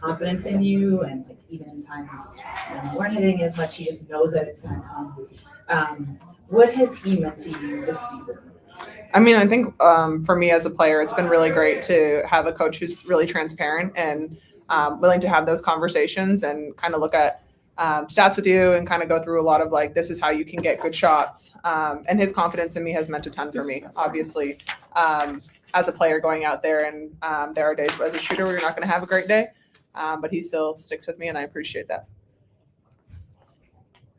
confidence in you, and like even in times when you weren't hitting as much, he just knows that it's going to come. What has he meant to you this season? I mean, I think for me as a player, it's been really great to have a coach who's really transparent and willing to have those conversations and kind of look at stats with you and kind of go through a lot of like, this is how you can get good shots. And his confidence in me has meant a ton for me, obviously, as a player going out there. And there are days as a shooter where you're not going to have a great day, but he still sticks with me, and I appreciate that.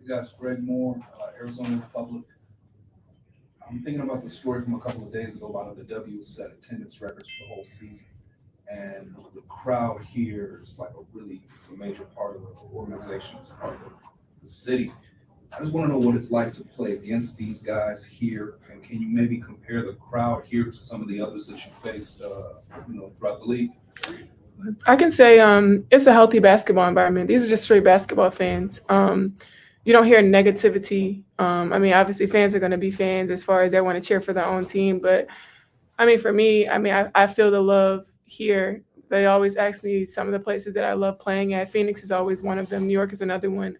You guys, Greg Moore, Arizona Republic. I'm thinking about the story from a couple of days ago about the W set attendance records for the whole season. And the crowd here is like it's a major part of the organization, it's part of the city. I just want to know what it's like to play against these guys here, and can you maybe compare the crowd here to some of the others that you faced, throughout the league? I can say it's a healthy basketball environment. These are just straight basketball fans. You don't hear negativity. I mean, obviously fans are going to be fans as far as they want to cheer for their own team. But I mean, for me, I feel the love here. They always ask me some of the places that I love playing at. Phoenix is always one of them. New York is another one.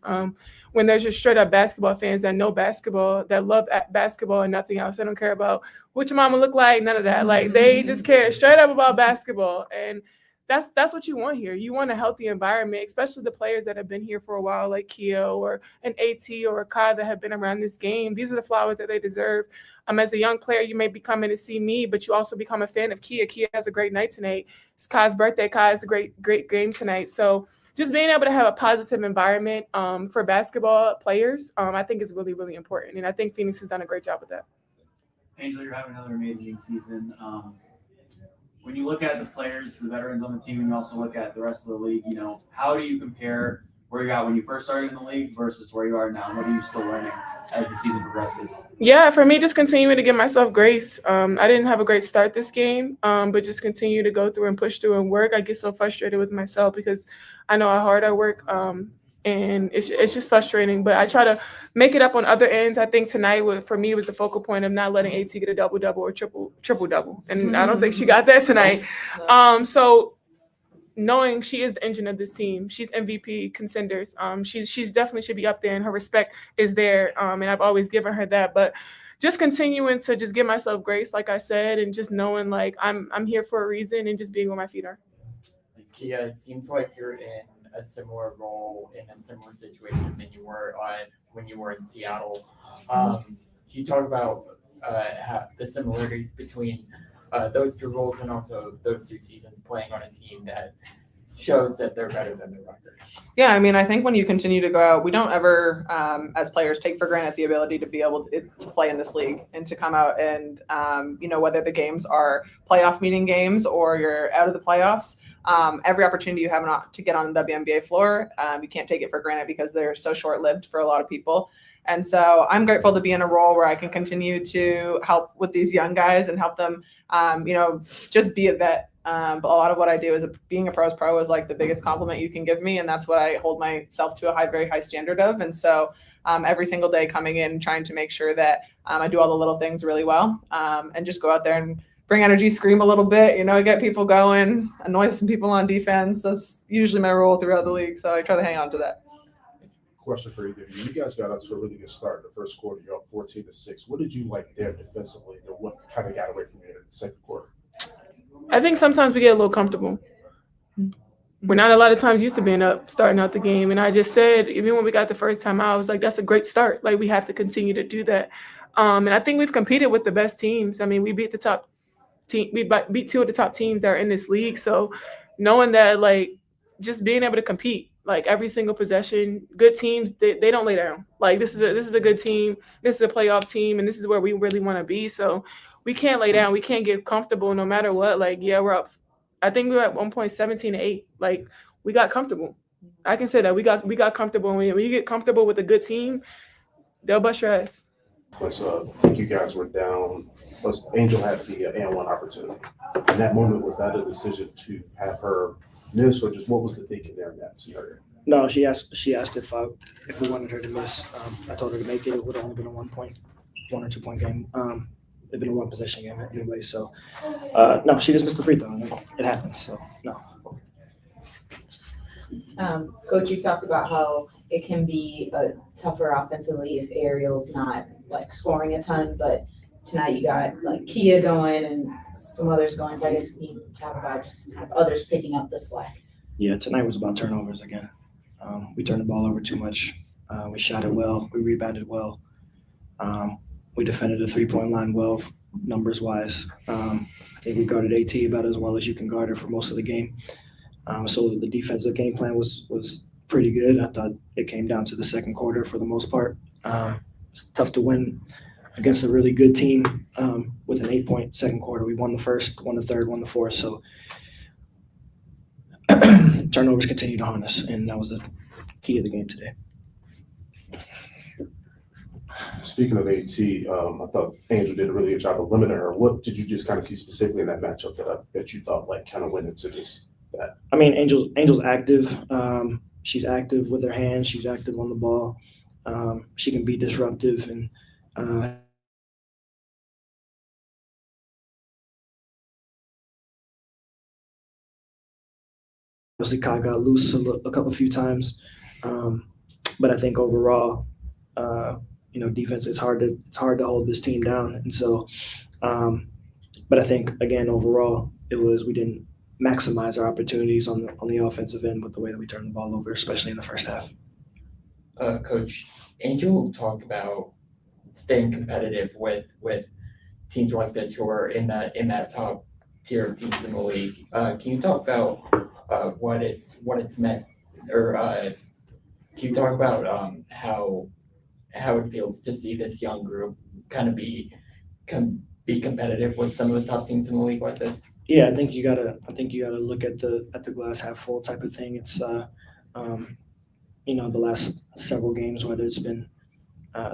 When there's just straight up basketball fans that know basketball, that love basketball and nothing else. They don't care about what your mama look like, none of that. Like, they just care straight up about basketball. And that's what you want here. You want a healthy environment, especially the players that have been here for a while, like Keo or an AT or a Kai that have been around this game. These are the flowers that they deserve. As a young player, you may be coming to see me, but you also become a fan of Kia. Kia has a great night tonight. It's Kai's birthday. Kai has a great game tonight. So just being able to have a positive environment for basketball players, I think is really, really important. And I think Phoenix has done a great job with that. Angel, you're having another amazing season. When you look at the players, the veterans on the team, and you also look at the rest of the league, how do you compare where you're at when you first started in the league versus where you are now? What are you still learning as the season progresses? Yeah, for me, just continuing to give myself grace. I didn't have a great start this game, but just continue to go through and push through and work. I get so frustrated with myself because I know how hard I work, and it's just frustrating. But I try to make it up on other ends. I think tonight, for me, was the focal point of not letting AT get a double-double or triple-double. And I don't think she got that tonight. So knowing she is the engine of this team, she's MVP contenders. She's definitely should be up there, and her respect is there. And I've always given her that. But just continuing to just give myself grace, like I said, and just knowing like I'm here for a reason and just being where my feet are. Kia, it seems like you're in a similar role in a similar situation than you were when you were in Seattle. Can you talk about the similarities between those two roles and also those 2 seasons playing on a team that shows that they're better than their record? Yeah, I mean, I think when you continue to go out, we don't ever, as players, take for granted the ability to be able to play in this league and to come out and, whether the games are playoff meeting games or you're out of the playoffs, every opportunity you have to get on the WNBA floor, you can't take it for granted because they're so short-lived for a lot of people. And so I'm grateful to be in a role where I can continue to help with these young guys and help them, just be a vet. But a lot of what I do is being a pro's pro is like the biggest compliment you can give me. And that's what I hold myself to a very high standard of. And so every single day coming in, trying to make sure that I do all the little things really well, and just go out there and bring energy, scream a little bit, get people going, annoy some people on defense. That's usually my role throughout the league. So I try to hang on to that. Question for either of you. You guys got out to a really good start in the first quarter. You're up 14-6. What did you like there defensively, and what kind of got away from you in the second quarter? I think sometimes we get a little comfortable. We're not a lot of times used to being up, starting out the game. And I just said, even when we got the first time out, I was like, that's a great start. Like, we have to continue to do that. And I think we've competed with the best teams. I mean, we beat the top team. We beat 2 of the top teams that are in this league. So knowing that, like, just being able to compete, like every single possession, good teams, they don't lay down. Like, this is a good team. This is a playoff team, and this is where we really want to be. So we can't lay down. We can't get comfortable no matter what. Like, yeah, we're up. I think we were at 1.17-8. Like, we got comfortable. I can say that we got comfortable. When you get comfortable with a good team, they'll bust your ass. Plus, I think you guys were down. Plus, Angel had the and-one opportunity. In that moment, was that a decision to have her miss, or just what was the thinking there in that scenario? No, she asked if we wanted her to miss. I told her to make it. It would have only been a 1 or 2 point game. It'd been a 1 possession game anyway. So no, she just missed the free throw. It happens. So no. Coach, you talked about how it can be tougher offensively if Ariel's not like scoring a ton, but tonight you got like Kia going and some others going. So I guess you talk about just kind of others picking up the slack. Yeah, tonight was about turnovers again. We turned the ball over too much. We shot it well. We rebounded well. We defended the three-point line well, numbers wise. I think we guarded AT about as well as you can guard her for most of the game. So the defensive game plan was pretty good. I thought it came down to the second quarter for the most part. It's tough to win against a really good team with an 8-point second quarter. We won the first, won the third, won the fourth. So turnovers continue to haunt us, and that was the key of the game today. Speaking of AT, I thought Angel did a really good job of limiting her. What did you just kind of see specifically in that matchup that you thought like kind of went into that? I mean, Angel's active. She's active with her hands. She's active on the ball. She can be disruptive, and obviously Kai got loose a few times. But I think overall, defense is hard to hold this team down, and so. But I think again overall, we didn't maximize our opportunities on the offensive end with the way that we turned the ball over, especially in the first half. Coach, Angel talked about staying competitive with teams like this who are in that top tier of teams in the league. Can you talk about what it's meant, or can you talk about how it feels to see this young group kind of be competitive with some of the top teams in the league like this? Yeah, I think you gotta look at the glass half full type of thing. It's the last several games, whether it's been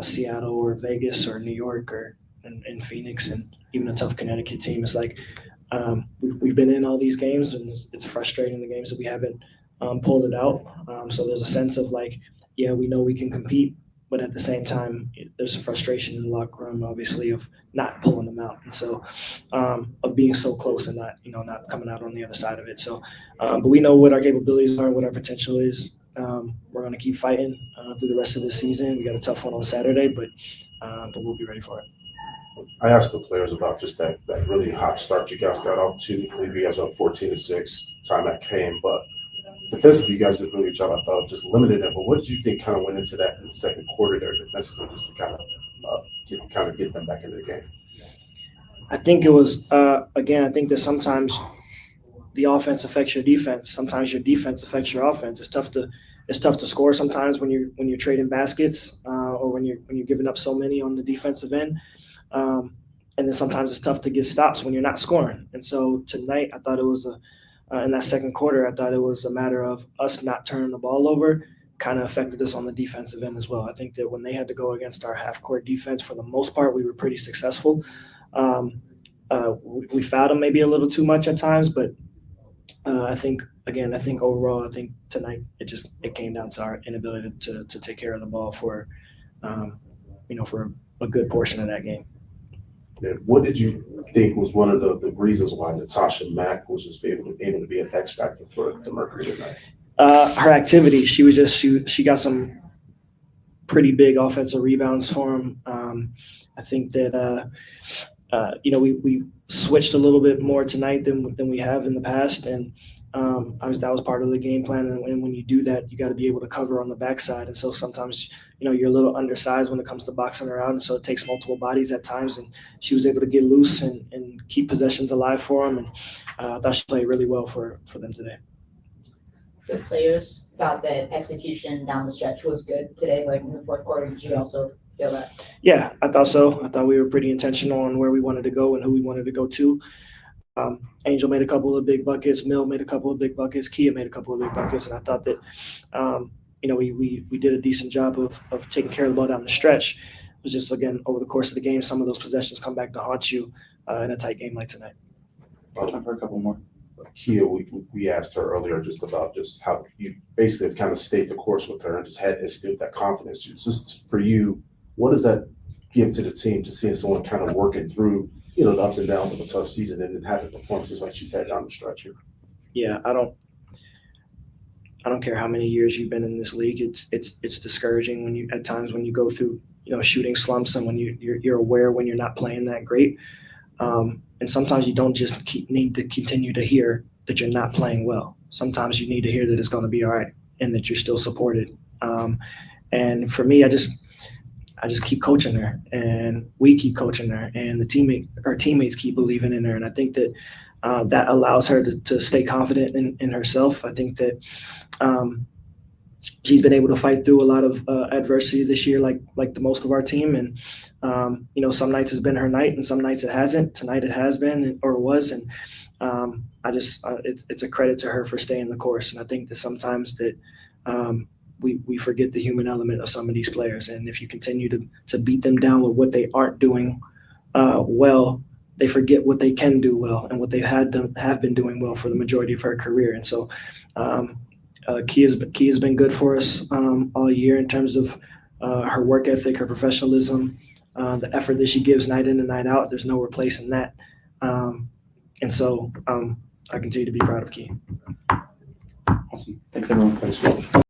Seattle or Vegas or New York or in Phoenix, and even a tough Connecticut team. It's like we've been in all these games, and it's frustrating the games that we haven't pulled it out. So there's a sense of like, yeah, we know we can compete, but at the same time, there's a frustration in the locker room, obviously, of not pulling them out, and so of being so close and not coming out on the other side of it. So, but we know what our capabilities are, what our potential is. We're going to keep fighting through the rest of the season. We got a tough one on Saturday, but we'll be ready for it. I asked the players about just that really hot start you guys got off to. I believe you guys were up 14-6 time that came, but defensively, you guys did a really good job. I thought just limited it. But what did you think kind of went into that in the second quarter there defensively, just to kind of get them back into the game? I think it was again. I think that sometimes the offense affects your defense. Sometimes your defense affects your offense. It's tough to score sometimes when you're trading baskets or when you're giving up so many on the defensive end. And then sometimes it's tough to get stops when you're not scoring. And so tonight, I thought it was in that second quarter, I thought it was a matter of us not turning the ball over kind of affected us on the defensive end as well. I think that when they had to go against our half-court defense, for the most part, we were pretty successful. We fouled them maybe a little too much at times, but I think overall, I think tonight it came down to our inability to take care of the ball for a good portion of that game. Yeah. What did you think was one of the reasons why Natasha Mack was just able to be an X factor for the Mercury tonight? Her activity. She got some pretty big offensive rebounds for him. I think that we switched a little bit more tonight than we have in the past, and that was part of the game plan. And when you do that, you got to be able to cover on the backside. And so sometimes you're a little undersized when it comes to boxing her out, and so it takes multiple bodies at times. And she was able to get loose and keep possessions alive for them. And I thought she played really well for them today. The players thought that execution down the stretch was good today, like in the fourth quarter. Did you also feel that? Yeah, I thought so. I thought we were pretty intentional on where we wanted to go and who we wanted to go to. Angel made a couple of big buckets. Mill made a couple of big buckets. Kia made a couple of big buckets. And I thought that, we did a decent job of taking care of the ball down the stretch. It was just, again, over the course of the game, some of those possessions come back to haunt you in a tight game like tonight. Time for a couple more. Kia, we asked her earlier just about just how you basically have kind of stayed the course with her and just had instilled that confidence. Just for you, what does that give to the team, to seeing someone kind of working through, the ups and downs of a tough season and then having performances like she's had down the stretch here? Yeah, I don't care how many years you've been in this league. It's discouraging when you at times when you go through shooting slumps and when you're aware when you're not playing that great. And sometimes you don't just need to continue to hear that you're not playing well. Sometimes you need to hear that it's going to be all right and that you're still supported. And for me, I just keep coaching her, and we keep coaching her, and our teammates keep believing in her. And I think that that allows her to stay confident in herself. I think that she's been able to fight through a lot of adversity this year, like the most of our team. And some nights has been her night, and some nights it hasn't. Tonight it has been or was, and it's a credit to her for staying the course. And I think that sometimes that we forget the human element of some of these players, and if you continue to beat them down with what they aren't doing well, they forget what they can do well and what they have been doing well for the majority of her career. And so Kia's been good for us all year in terms of her work ethic, her professionalism, the effort that she gives night in and night out. There's no replacing that. And so I continue to be proud of Kia. Awesome. Thanks, everyone. Thanks, Coach.